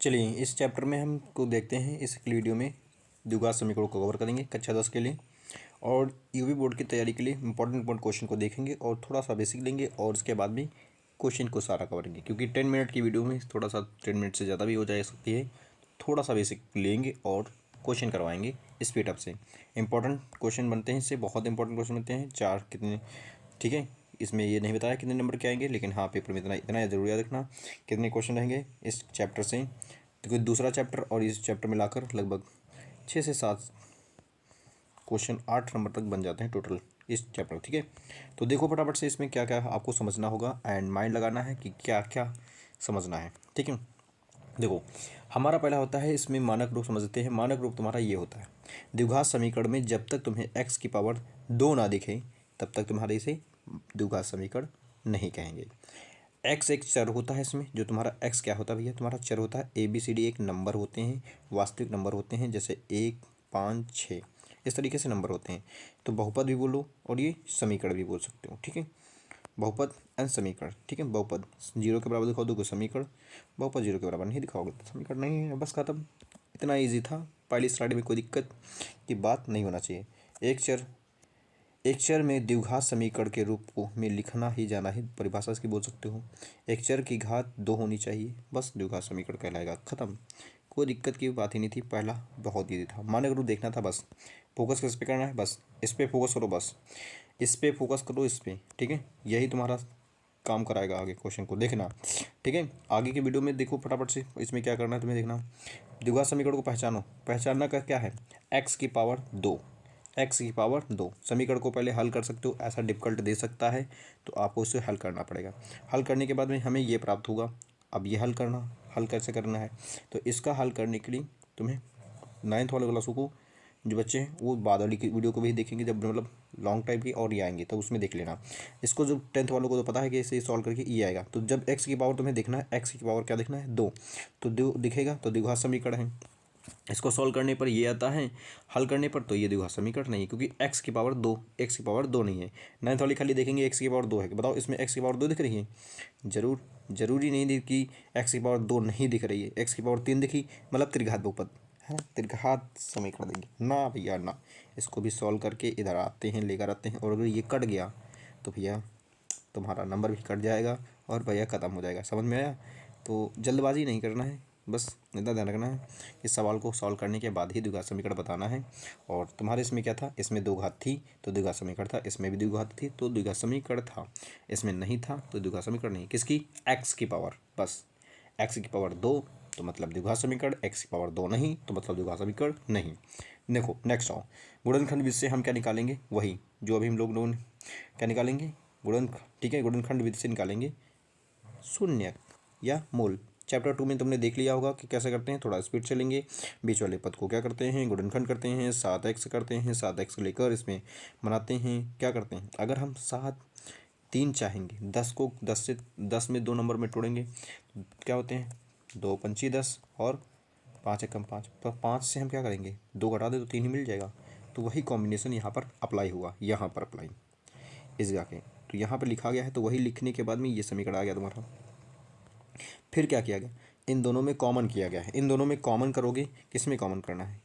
चलिए इस चैप्टर में हमको देखते हैं। इस वीडियो में द्विघात समीकरणों को कवर करेंगे कक्षा 10 के लिए, और यूपी बोर्ड की तैयारी के लिए इंपॉर्टेंट क्वेश्चन को देखेंगे और थोड़ा सा बेसिक लेंगे, और उसके बाद भी क्वेश्चन को सारा करेंगे, क्योंकि 10 मिनट की वीडियो में थोड़ा सा 10 मिनट से ज़्यादा भी हो जा सकती है। थोड़ा सा बेसिक लेंगे और क्वेश्चन करवाएंगे स्पीड अप से। इंपॉर्टेंट क्वेश्चन बनते हैं इससे, बहुत इंपॉर्टेंट क्वेश्चन बनते हैं। चार कितने, ठीक है, इसमें ये नहीं बताया कितने नंबर के आएंगे, लेकिन हाँ पेपर में इतना इतना जरूर याद रखना कितने क्वेश्चन रहेंगे इस चैप्टर से। तो दूसरा चैप्टर और इस चैप्टर मिलाकर लगभग 6 से 7 क्वेश्चन 8 नंबर तक बन जाते हैं टोटल इस चैप्टर। ठीक है, तो देखो फटाफट से इसमें क्या क्या आपको समझना होगा एंड माइंड लगाना है कि क्या क्या समझना है। ठीक है, देखो हमारा पहला होता है इसमें मानक रूप समझते हैं। मानक रूप तुम्हारा ये होता है, द्विघात समीकरण में जब तक तुम्हें x की पावर 2 ना दिखे तब तक तुम्हारे इसे द्विघात समीकरण नहीं कहेंगे। x एक चर होता है इसमें, जो तुम्हारा x क्या होता है भैया, तुम्हारा चर होता है। ABCD एक नंबर होते हैं, वास्तविक नंबर होते हैं, जैसे 1 5 6 इस तरीके से नंबर होते हैं। तो बहुपद भी बोलो और ये समीकरण भी बोल सकते हो। ठीक है, बहुपद एंड समीकरण। ठीक है, बहुपद 0 के बराबर दिखाओ दोगे समीकरण, बहुपद 0 के बराबर नहीं दिखाओगे तो समीकरण नहीं है। बस खत्म, इतना ईजी था। पहली स्लाइड में कोई दिक्कत की बात नहीं होना चाहिए। एक चर में द्विघात समीकरण के रूप को में लिखना ही जाना है, परिभाषा इसकी बोल सकते हो। एक चर की घात 2 होनी चाहिए, बस द्विघात समीकरण कहलाएगा। खत्म, कोई दिक्कत की बात ही नहीं थी। पहला बहुत ईजी था, मानक रूप देखना था बस। फोकस किस पे करना है, बस इस पे फोकस करो, बस इस पे फोकस करो, इस पे। ठीक है, यही तुम्हारा काम कराएगा आगे क्वेश्चन को देखना। ठीक है, आगे की वीडियो में देखो फटाफट से इसमें क्या करना है तुम्हें देखना। द्विघात समीकरण को पहचानो, पहचानना का क्या है, एक्स की पावर 2, एक्स की पावर 2 समीकरण को पहले हल कर सकते हो। ऐसा डिफिकल्ट दे सकता है तो आपको उसे हल करना पड़ेगा। हल करने के बाद में हमें ये प्राप्त होगा। अब ये हल कैसे करना है, तो इसका हल करने के लिए तुम्हें 9th वाले क्लासों को जो बच्चे हैं वो बाद वाली की वीडियो को भी देखेंगे, जब मतलब लॉन्ग टाइम की और ये आएंगे तो उसमें देख लेना। इसको जो 10th वालों को तो पता है कि इसे सॉल्व करके ये आएगा। तो जब एक्स की पावर तुम्हें देखना है, एक्स की पावर क्या देखना है, 2, तो 2 दिखेगा तो द्विघात समीकरण है। इसको सॉल्व करने पर ये आता है, हल करने पर तो ये द्विघात समीकरण नहीं है, क्योंकि एक्स की पावर 2, एक्स की पावर 2 नहीं है। 9th वाली खाली देखेंगे एक्स की पावर 2 है, बताओ इसमें एक्स की पावर 2 दिख रही है? जरूरी नहीं दिख कि एक्स की पावर 2 नहीं दिख रही है। एक्स की पावर 3 दिखी मतलब त्रिघात बहुपद है ना, त्रिघात समीकरण देंगे ना भैया ना। इसको भी सॉल्व करके इधर आते हैं, लेकर आते हैं, और अगर ये कट गया तो भैया तुम्हारा नंबर भी कट जाएगा और भैया ख़त्म हो जाएगा। समझ में आया? तो जल्दबाजी नहीं करना है, बस इतना ध्यान रखना है इस सवाल को सॉल्व करने के बाद ही द्विघात समीकरण बताना है। और तुम्हारे इसमें क्या था, इसमें 2 घात थी तो द्विघात समीकरण था, इसमें भी 2 घात थी तो द्विघात समीकरण था, इसमें नहीं था तो द्विघात समीकरण नहीं। किसकी, एक्स की पावर, बस एक्स की पावर 2 तो मतलब द्विघात समीकरण, एक्स की पावर 2 नहीं तो मतलब द्विघात समीकरण नहीं। देखो नेक्स्ट आओ, गुणनखंड विधि से हम क्या निकालेंगे, वही जो अभी हम लोग क्या निकालेंगे, गुणन। ठीक है, गुणनखंड विधि से निकालेंगे शून्य या मूल। चैप्टर 2 में तुमने देख लिया होगा कि कैसे करते हैं, थोड़ा स्पीड चलेंगे। बीच वाले पद को क्या करते हैं, गुणनखंड करते हैं, 7x करते हैं, 7x लेकर इसमें बनाते हैं। क्या करते हैं, अगर हम 7 3 चाहेंगे, 10 को 10 में 2 नंबर में तोड़ेंगे तो क्या होते हैं, 2 पंची 10 और 5 एकम 5, तो 5 से हम क्या करेंगे, 2 घटा दे तो 3 ही मिल जाएगा। तो वही कॉम्बिनेशन यहाँ पर अप्लाई हुआ, यहाँ पर अप्लाई इस जगह के, तो यहाँ पर लिखा गया है, तो वही लिखने के बाद में ये समीकरण आ गया तुम्हारा। फिर क्या किया गया, इन दोनों में कॉमन किया गया है। इन दोनों में कॉमन करोगे, किस में कॉमन करना है,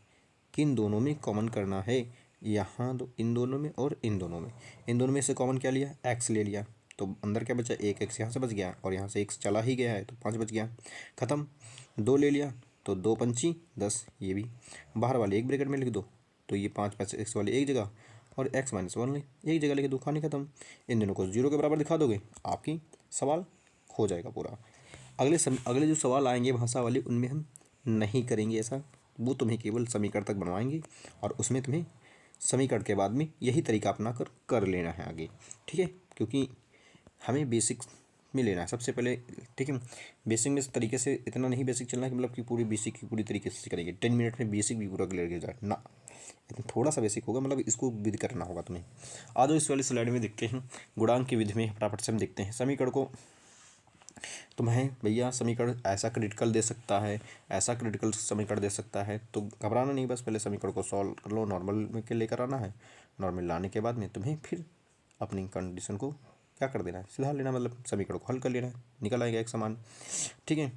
किन दोनों में कॉमन करना है, यहाँ दो, इन दोनों में और इन दोनों में। इन दोनों में से कॉमन क्या लिया, एक्स ले लिया, तो अंदर क्या बचा, एक एक्स यहाँ से बच गया और यहाँ से एक्स चला ही गया है तो 5 बच गया। खत्म, 2 ले लिया तो 2 पंची 10, ये भी बाहर वाले एक ब्रैकेट में लिख दो, तो ये 5 5 एक्स वाले एक जगह और एक्स माइनस 1 एक जगह लिख दो, कहानी खत्म। इन दोनों को 0 के बराबर दिखा दोगे, आपकी सवाल हो जाएगा पूरा। अगले जो सवाल आएंगे भाषा वाले, उनमें हम नहीं करेंगे ऐसा, वो तुम्हें केवल समीकरण तक बनवाएंगे और उसमें तुम्हें समीकरण के बाद में यही तरीका अपना कर लेना है आगे। ठीक है, क्योंकि हमें बेसिक में लेना है सबसे पहले। ठीक है, बेसिक में इस तरीके से इतना नहीं बेसिक चलना है कि मतलब कि पूरी बेसिक की पूरी तरीके से करेंगे 10 मिनट में बेसिक भी पूरा क्लियर हो जाए ना, इतना थोड़ा सा बेसिक होगा, मतलब इसको विधि करना होगा तुम्हें। आ जाओ इस वाली स्लाइड में देखते हैं, गुणांक की विधि में फटाफट से हम देखते हैं समीकरण को। तुम्हें भैया समीकरण ऐसा क्रिटिकल दे सकता है, ऐसा क्रिटिकल समीकरण दे सकता है, तो घबराना नहीं, बस पहले समीकरण को सॉल्व कर लो, नॉर्मल में के लेकर आना है। नॉर्मल लाने के बाद में तुम्हें फिर अपनी कंडीशन को क्या कर देना है, सुधार लेना, मतलब समीकरण को हल कर लेना है, निकल आएगा एक समान। ठीक है,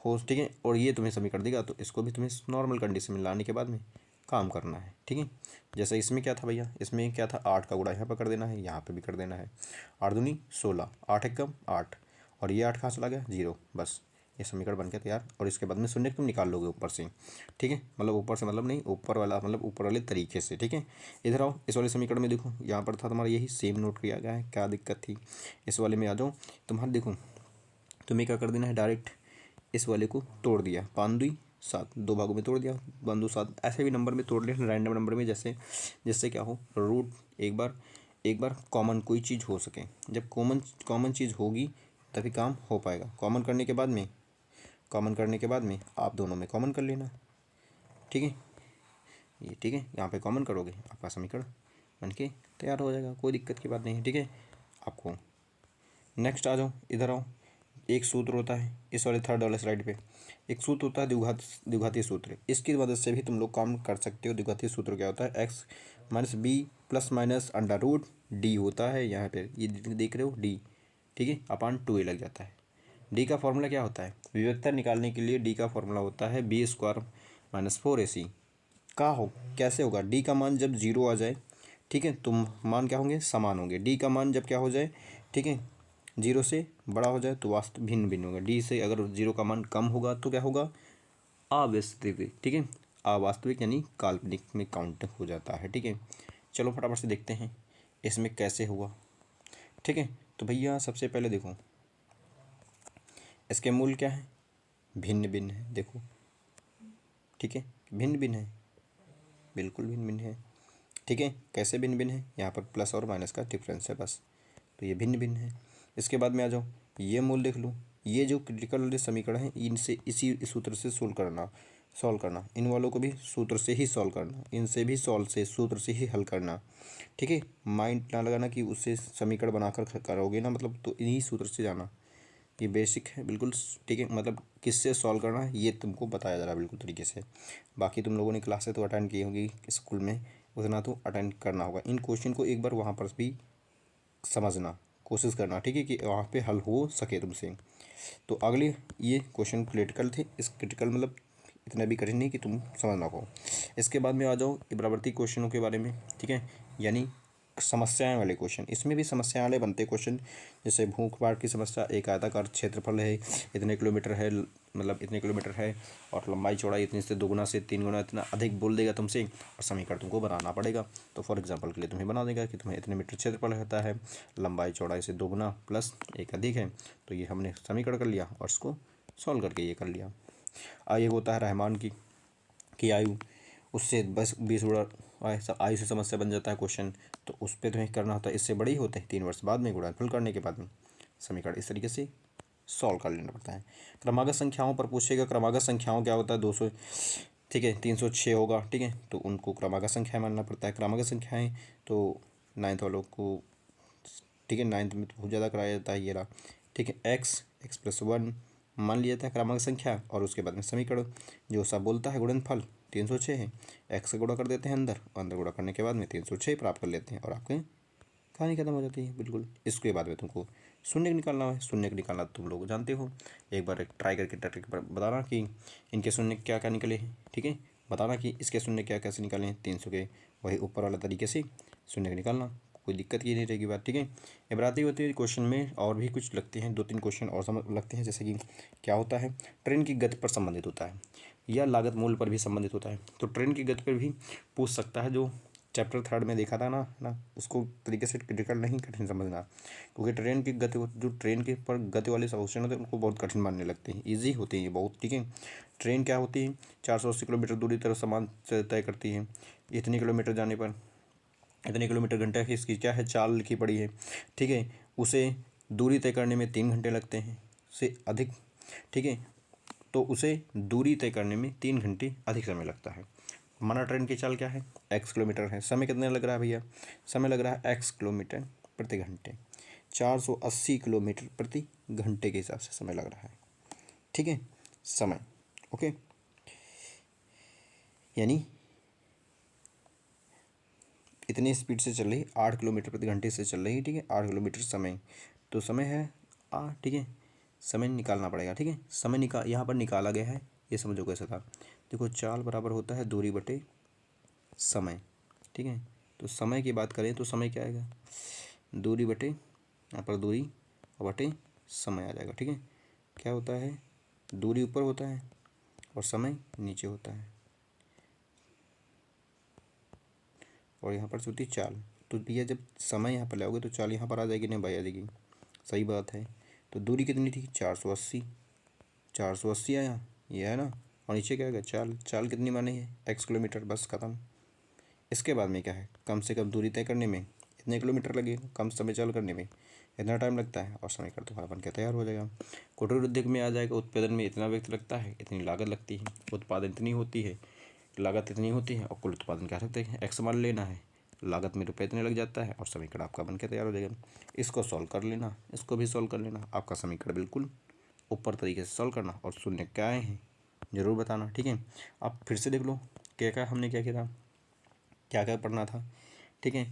हो, ठीक है। और ये तुम्हें समीकरण देगा तो इसको भी तुम्हें नॉर्मल कंडीशन में लाने के बाद में काम करना है, ठीक है। जैसे इसमें क्या था भैया, इसमें क्या था, 8 का गुणा यहाँ पर कर देना है, यहाँ पे भी कर देना है। 8 दूनी 16, 8 एक कम 8, और ये 8 कहाँ चला गया, 0, बस ये समीकरण बन के तैयार। और इसके बाद में शून्य तुम निकाल लोगे ऊपर से, ठीक है। मतलब ऊपर से मतलब नहीं, ऊपर वाला मतलब ऊपर वाले तरीके से, ठीक है। इधर आओ, इस वाले समीकरण में देखो, यहाँ पर था तुम्हारा यही सेम नोट किया गया है, क्या दिक्कत थी। इस वाले में आ जाओ, तुम्हारा देखो तुम्हें क्या कर देना है, डायरेक्ट इस वाले को तोड़ दिया, 5 2 7, 2 भागों में तोड़ दिया, 5 2 7, ऐसे भी नंबर में तोड़ लिया, रैंडम नंबर में, जैसे जिससे क्या हो, रूट एक बार कॉमन कोई चीज़ हो सके। जब कॉमन चीज़ होगी तभी काम हो पाएगा। कॉमन करने के बाद में आप दोनों में कॉमन कर लेना, ठीक है। ये ठीक है, यहाँ पे कॉमन करोगे आपका समीकरण बन के तैयार हो जाएगा, कोई दिक्कत की बात नहीं है, ठीक है। आपको नेक्स्ट आ जाओ, इधर आओ। एक सूत्र होता है इस वाले थर्ड वाले स्लाइड पे, एक सूत्र होता है द्विघातीय सूत्र। इसकी मदद से भी तुम लोग काम कर सकते हो। द्विघातीय सूत्र क्या होता है, x minus b plus minus under root d होता है, यहाँ पे ये देख रहे हो डी, ठीक है, अपान 2a लग जाता है। डी का फॉर्मूला क्या होता है, विभक्ता निकालने के लिए डी का फॉर्मूला होता है बी स्क्वायर माइनस 4ac। का हो कैसे होगा, डी का मान जब 0 आ जाए, ठीक है, तो मान क्या होंगे, समान होंगे। डी का मान जब क्या हो जाए, ठीक है, 0 से बड़ा हो जाए तो वास्तव भिन्न भिन्न होगा। डी से अगर 0 का मान कम होगा तो क्या होगा, अवास्तविक, ठीक है, अवास्तविक यानी काल्पनिक में काउंट हो जाता है, ठीक है। चलो फटाफट से देखते हैं इसमें कैसे हुआ, ठीक है। तो भैया सबसे पहले देखो इसके मूल क्या है, भिन्न भिन्न है, देखो, ठीक है, भिन्न भिन्न है, बिल्कुल भिन्न भिन्न है, ठीक है। कैसे भिन्न भिन्न है, यहाँ पर प्लस और माइनस का डिफरेंस है बस, तो ये भिन्न भिन्न है। इसके बाद में आ जाओ, ये मूल देख लो, ये जो क्रिटिकल वाले समीकरण है इनसे इसी सूत्र से सॉल्व करना, इन वालों को भी सूत्र से ही सॉल्व करना, इनसे भी सूत्र से ही हल करना, ठीक है। माइंड ना लगाना कि उससे समीकरण बनाकर करोगे ना, मतलब तो इन्हीं सूत्र से जाना, ये बेसिक है बिल्कुल, ठीक है। मतलब किससे सॉल्व करना है ये तुमको बताया जा रहा है बिल्कुल तरीके से। बाकी तुम लोगों ने क्लासेस तो अटेंड की होगी स्कूल में, उतना तो अटेंड करना होगा। इन क्वेश्चन को एक बार वहाँ पर भी समझना, कोशिश करना, ठीक है, कि वहाँ पे हल हो सके तुमसे। तो अगले ये क्वेश्चन क्रिटिकल थे, इस क्रिटिकल मतलब इतना भी कठिन नहीं कि तुम समझ ना पाओ। इसके बाद में आ जाओ इब्रावर्ती क्वेश्चनों के बारे में, ठीक है, यानी समस्याएं वाले क्वेश्चन। इसमें भी समस्याएं वाले बनते क्वेश्चन, जैसे भूख भाड़ की समस्या, एक आयताकार क्षेत्रफल है, इतने किलोमीटर है, मतलब इतने किलोमीटर है और लंबाई चौड़ाई इतनी से 2 गुना से 3 गुना इतना अधिक बोल देगा तुमसे, और समीकरण तुमको बनाना पड़ेगा। तो फॉर एग्जांपल के लिए तुम्हें बना देगा कि तुम्हें इतने मीटर क्षेत्रफल होता है, लंबाई चौड़ाई से 2 गुना प्लस 1 अधिक है, तो ये हमने समीकरण कर लिया और इसको सॉल्व करके ये कर लिया। एक होता है रहमान की आयु, उससे बस 20 गुणा आयु से समस्या बन जाता है क्वेश्चन, तो उस पर तुम्हें करना होता है, इससे बड़े ही होते हैं 3 वर्ष बाद में गुणनफल करने के बाद में समीकरण इस तरीके से सॉल्व कर लेना पड़ता है। क्रमागत संख्याओं पर पूछेगा, क्रमागत संख्याओं क्या होता है, 200, ठीक है, 306 होगा, ठीक है, तो उनको क्रमागत संख्या मानना पड़ता है। क्रमागत संख्याएँ तो 9th वालों को, ठीक है, 9th में तो बहुत ज़्यादा कराया जाता है, ये रहा, ठीक है। एक्स प्लस 1 मान लिया जाता है क्रमांक संख्या, और उसके बाद में समीकरण जो सा बोलता है गुणनफल 306 है, एक्स से गुणा कर देते हैं अंदर, और अंदर गुणा करने के बाद में 306 प्राप्त कर लेते हैं, और आपके कहानी खत्म हो जाती है बिल्कुल। इसके बाद में तुमको शून्य निकालना है, शून्य निकालना तुम लोग जानते हो, एक बार ट्राई करके ट्रिक बताना कि इनके शून्य क्या क्या निकले हैं, ठीक है, बताना कि इसके शून्य क्या कैसे निकाले हैं, 300 के वही ऊपर वाला तरीके से शून्य निकालना, कोई दिक्कत की नहीं रहेगी बात, ठीक है। इबराती होती है क्वेश्चन में और भी कुछ लगते हैं, 2-3 क्वेश्चन और समझ लगते हैं, जैसे कि क्या होता है, ट्रेन की गति पर संबंधित होता है या लागत मूल्य पर भी संबंधित होता है, तो ट्रेन की गति पर भी पूछ सकता है, जो चैप्टर 3 में देखा था ना उसको तरीके से क्रिटिकल नहीं कठिन समझना, क्योंकि ट्रेन की गति, जो ट्रेन के पर गति वाले क्वेश्चन होते हैं उनको बहुत कठिन मानने लगते हैं, ईजी होते हैं ये बहुत, ठीक है। ट्रेन क्या होती है, 480 किलोमीटर दूरी तरफ समान से तय करती है, इतने किलोमीटर जाने पर इतने किलोमीटर घंटा की इसकी क्या है, चाल लिखी पड़ी है, ठीक है, उसे दूरी तय करने में 3 घंटे लगते हैं से अधिक, ठीक है, तो उसे दूरी तय करने में 3 घंटे अधिक समय लगता है। हमारा ट्रेन की चाल क्या है, x किलोमीटर है, समय कितने लग रहा है भैया, समय लग रहा है x किलोमीटर प्रति घंटे, 480 किलोमीटर प्रति घंटे के हिसाब से समय लग रहा है, ठीक है, समय, ओके, यानी इतनी स्पीड से चल रही, 8 किलोमीटर प्रति घंटे से चल रही, ठीक है, 8 किलोमीटर समय, तो समय है ठीक है, समय निकालना पड़ेगा। ठीक है, समय यहाँ पर निकाला गया है, ये समझो कैसे था। देखो चाल बराबर होता है दूरी बटे समय। ठीक है, तो समय की बात करें तो समय क्या आएगा, दूरी बटे, यहाँ पर दूरी बटे समय आ जाएगा। ठीक है, क्या होता है, दूरी ऊपर होता है और समय नीचे होता है, और यहाँ पर से होती चाल। तो भैया जब समय यहाँ पर लाओगे तो चाल यहाँ पर आ जाएगी, नहीं भाई आ जाएगी, सही बात है। तो दूरी कितनी थी, 480, 480 आया, ये है ना। और नीचे क्या आएगा, चाल, चाल कितनी माने है, x किलोमीटर, बस खत्म। इसके बाद में क्या है, कम से कम दूरी तय करने में इतने किलोमीटर लगे, कम समय चाल करने में इतना टाइम लगता है, और समय कर तुम्हारा बन के तैयार हो जाएगा। कुटीर उद्योग में आ जाएगा, उत्पादन में इतना व्यक्त लगता है, इतनी लागत लगती है, उत्पादन इतनी होती है, लागत इतनी होती है, और कुल उत्पादन क्या सकते हैं, एक्स मान लेना है, लागत में रुपये इतने लग जाता है, और समीकरण आपका बन के तैयार हो जाएगा। इसको सॉल्व कर लेना, इसको भी सॉल्व कर लेना, आपका समीकरण बिल्कुल ऊपर तरीके से सॉल्व करना, और शून्य क्या आए हैं ज़रूर बताना। ठीक है, आप फिर से देख लो क्या क्या हमने क्या किया था, क्या क्या पढ़ना था। ठीक है,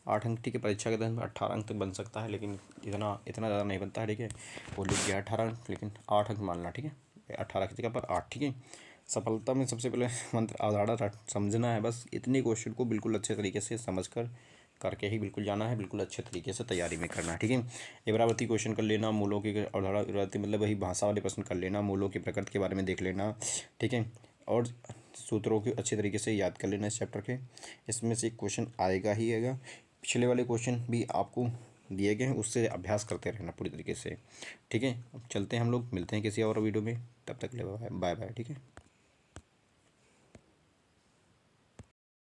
8 अंक की परीक्षा के दिन 18 अंक तक बन सकता है, लेकिन इतना इतना ज़्यादा नहीं बनता है। ठीक है, वो लिख गया 18 अंक, लेकिन 8 अंक मानना। ठीक है, 18 की जगह पर 8। ठीक है, सफलता में सबसे पहले मंत्र अवधारणा समझना है, बस इतनी क्वेश्चन को बिल्कुल अच्छे तरीके से समझ कर करके ही बिल्कुल जाना है, बिल्कुल अच्छे तरीके से तैयारी में करना है। ठीक है, इबारती क्वेश्चन कर लेना, मूलों की अवधारणा, इबारती मतलब वही भाषा वाले प्रश्न कर लेना, मूलों की प्रकृति के बारे में देख लेना। ठीक है, और सूत्रों की अच्छे तरीके से याद कर लेना इस चैप्टर के, इसमें से एक क्वेश्चन आएगा ही आएगा। पिछले वाले क्वेश्चन भी आपको दिए गए हैं, उससे अभ्यास करते रहना पूरी तरीके से। ठीक है, अब चलते हैं हम लोग, मिलते हैं किसी और वीडियो में, तब तक ले बाय बाय। ठीक है।